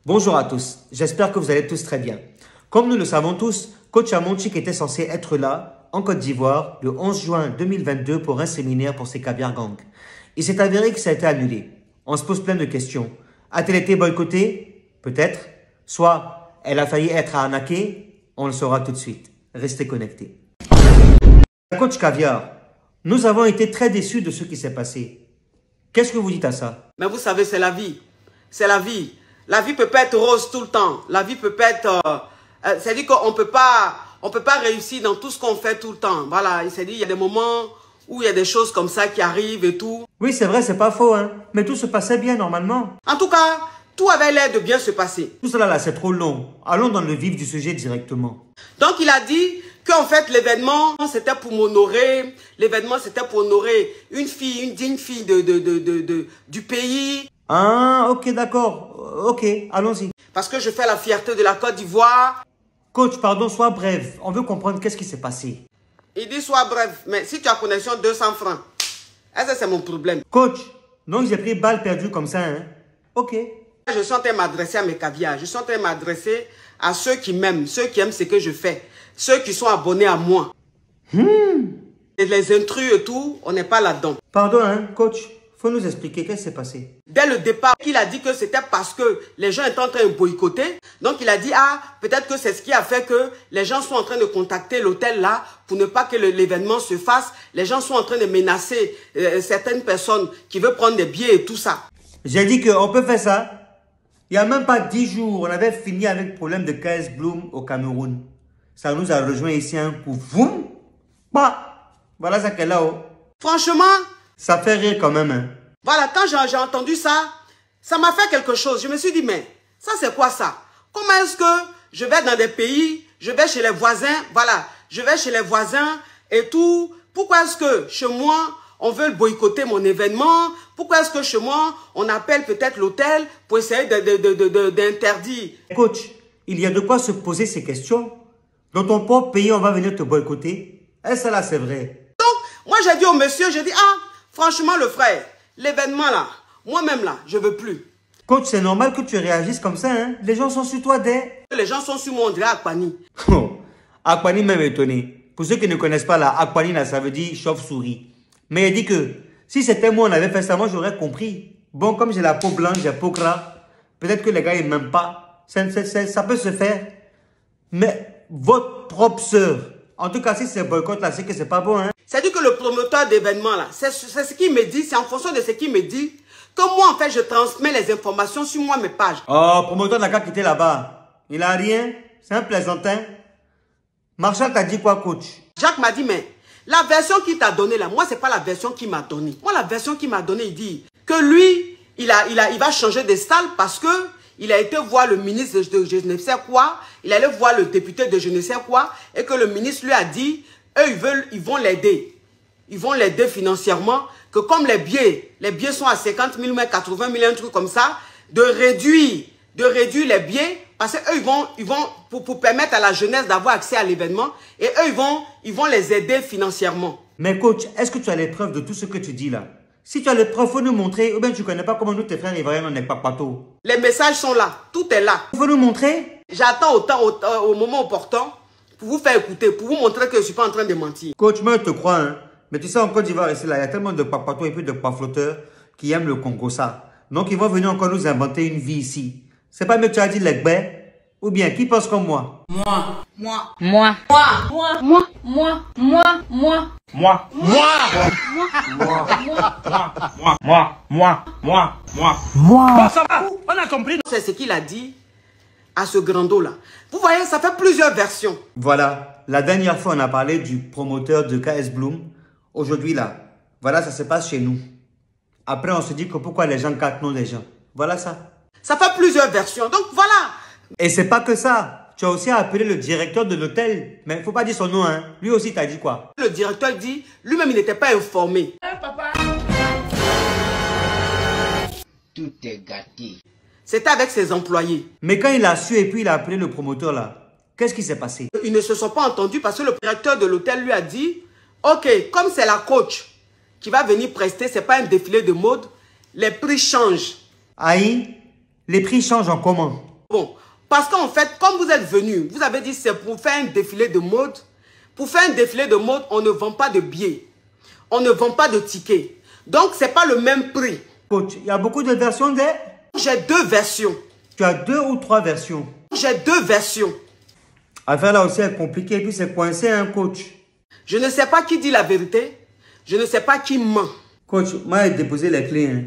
Bonjour à tous, j'espère que vous allez tous très bien. Comme nous le savons tous, coach Amonchik était censé être là, en Côte d'Ivoire, le 11 juin 2022 pour un séminaire pour ses Kabir Gang. Il s'est avéré que ça a été annulé. On se pose plein de questions. A-t-elle été boycottée? Peut-être. Soit elle a failli être arnaquée? On le saura tout de suite. Restez connectés. Coach Caviar, nous avons été très déçus de ce qui s'est passé. Qu'est-ce que vous dites à ça? Mais vous savez, c'est la vie. C'est la vie. La vie peut pas être rose tout le temps. La vie peut pas être... c'est-à-dire qu'on peut pas réussir dans tout ce qu'on fait tout le temps. Voilà, c'est-à-dire il y a des moments où il y a des choses comme ça qui arrivent et tout. Oui, c'est vrai, c'est pas faux, hein. Mais tout se passait bien normalement. En tout cas, tout avait l'air de bien se passer. Tout cela là, c'est trop long. Allons dans le vif du sujet directement. Donc il a dit qu'en fait l'événement c'était pour m'honorer. L'événement c'était pour honorer une fille, une digne fille du pays. Ah, ok, d'accord. Ok, allons-y. Parce que je fais la fierté de la Côte d'Ivoire. Coach, pardon, sois bref. On veut comprendre qu'est-ce qui s'est passé. Il dit sois bref, mais si tu as connexion 200 francs, est-ce que c'est mon problème? Coach, donc j'ai pris balle perdue comme ça, hein? Ok. Je suis en train de m'adresser à mes caviars. Je suis en train de m'adresser à ceux qui m'aiment, ceux qui aiment ce que je fais, ceux qui sont abonnés à moi. Et les intrus et tout, on n'est pas là-dedans. Pardon, hein, coach. Faut nous expliquer qu'est-ce qui s'est passé. Dès le départ, il a dit que c'était parce que les gens étaient en train de boycotter. Donc il a dit, ah, peut-être que c'est ce qui a fait que les gens sont en train de contacter l'hôtel là pour ne pas que l'événement se fasse. Les gens sont en train de menacer certaines personnes qui veulent prendre des billets et tout ça. J'ai dit qu'on peut faire ça. Il n'y a même pas 10 jours, on avait fini avec le problème de KS Bloom au Cameroun. Ça nous a rejoint ici un coup. Voum! Bah! Voilà ça qu'elle a. Oh. Franchement, ça fait rire quand même. Hein. Voilà, quand j'ai entendu ça, ça m'a fait quelque chose. Je me suis dit, mais ça c'est quoi ça? Comment est-ce que je vais dans des pays, je vais chez les voisins, voilà, je vais chez les voisins et tout. Pourquoi est-ce que chez moi, on veut boycotter mon événement? Pourquoi est-ce que chez moi, on appelle peut-être l'hôtel pour essayer d'interdire? Coach, il y a de quoi se poser ces questions. Dans ton propre pays, on va venir te boycotter. Et ça là, c'est vrai. Donc, moi j'ai dit au monsieur, j'ai dit, ah, franchement le frère, l'événement là, moi-même là, je veux plus. Coach, c'est normal que tu réagisses comme ça, hein? Les gens sont sur toi dès... Les gens sont sur moi, on dirait Akpani. Oh, Akpani même étonné. Pour ceux qui ne connaissent pas là, Akpani là, ça veut dire chauve-souris. Mais il dit que si c'était moi, on avait fait ça, moi j'aurais compris. Bon, comme j'ai la peau blanche, j'ai la peau grasse, peut-être que les gars ils m'aiment pas. Ça peut se faire. Mais votre propre sœur, en tout cas si c'est boycott là, c'est que c'est pas bon, hein? C'est-à-dire que le promoteur d'événement là, c'est ce qu'il me dit, c'est en fonction de ce qu'il me dit que moi en fait je transmets les informations sur moi mes pages. Oh, promoteur n'a qu'à quitter là-bas. Il a rien, c'est un plaisantin. Marshall t'a dit quoi, coach? Jacques m'a dit, mais la version qu'il t'a donnée là, moi c'est pas la version qu'il m'a donnée. Moi la version qu'il m'a donnée, il dit que lui, il va changer de salle parce que il a été voir le ministre de je ne sais quoi, il allait voir le député de je ne sais quoi, et que le ministre lui a dit, eux ils vont l'aider. Ils vont l'aider financièrement, que comme les billets sont à 50 000, 80 000, un truc comme ça, de réduire les billets, parce qu'eux ils vont pour permettre à la jeunesse d'avoir accès à l'événement, et eux ils vont les aider financièrement. Mais coach, est-ce que tu as les preuves de tout ce que tu dis là? Si tu as les preuves, il faut nous montrer, ou bien tu ne connais pas comment nous, tes frères ivoiriens, on n'est pas partout. Les messages sont là, tout est là. Il faut nous montrer. J'attends au moment opportun pour vous faire écouter, pour vous montrer que je ne suis pas en train de mentir. Coach, moi je te crois, hein. Mais tu sais, en Côte d'Ivoire, ici, là, il y a tellement de papatos et puis de pafloteurs qui aiment le Congo, ça. Donc, ils vont venir encore nous inventer une vie ici. C'est pas mieux que tu as dit l'Egbe? Ou bien, qui pense comme moi? Moi. Bon, ça va, on a compris. C'est ce qu'il a dit à ce grand-do là. Vous voyez, ça fait plusieurs versions. Voilà, la dernière fois, on a parlé du promoteur de KS Bloom. Aujourd'hui, là, voilà, ça se passe chez nous. Après, on se dit que pourquoi les gens captent non les gens. Voilà ça. Ça fait plusieurs versions, donc voilà. Et c'est pas que ça. Tu as aussi appelé le directeur de l'hôtel. Mais il ne faut pas dire son nom, hein. Lui aussi, t'as dit quoi? Le directeur dit, lui-même, il n'était pas informé. Papa. Tout est gâté. C'était avec ses employés. Mais quand il a su et puis il a appelé le promoteur là, qu'est-ce qui s'est passé? Ils ne se sont pas entendus parce que le directeur de l'hôtel lui a dit, ok, comme c'est la coach qui va venir prester, c'est pas un défilé de mode, les prix changent. Aïe, les prix changent en comment? Parce qu'en fait, comme vous êtes venu, vous avez dit c'est pour faire un défilé de mode. Pour faire un défilé de mode, on ne vend pas de billets. On ne vend pas de tickets. Donc, ce n'est pas le même prix. Coach, il y a beaucoup de versions de... J'ai 2 versions. Tu as 2 ou 3 versions. J'ai 2 versions. Affaire là aussi est compliquée et puis c'est coincé, hein, coach. Je ne sais pas qui dit la vérité. Je ne sais pas qui ment. Coach, moi j'ai déposé les clés. Hein.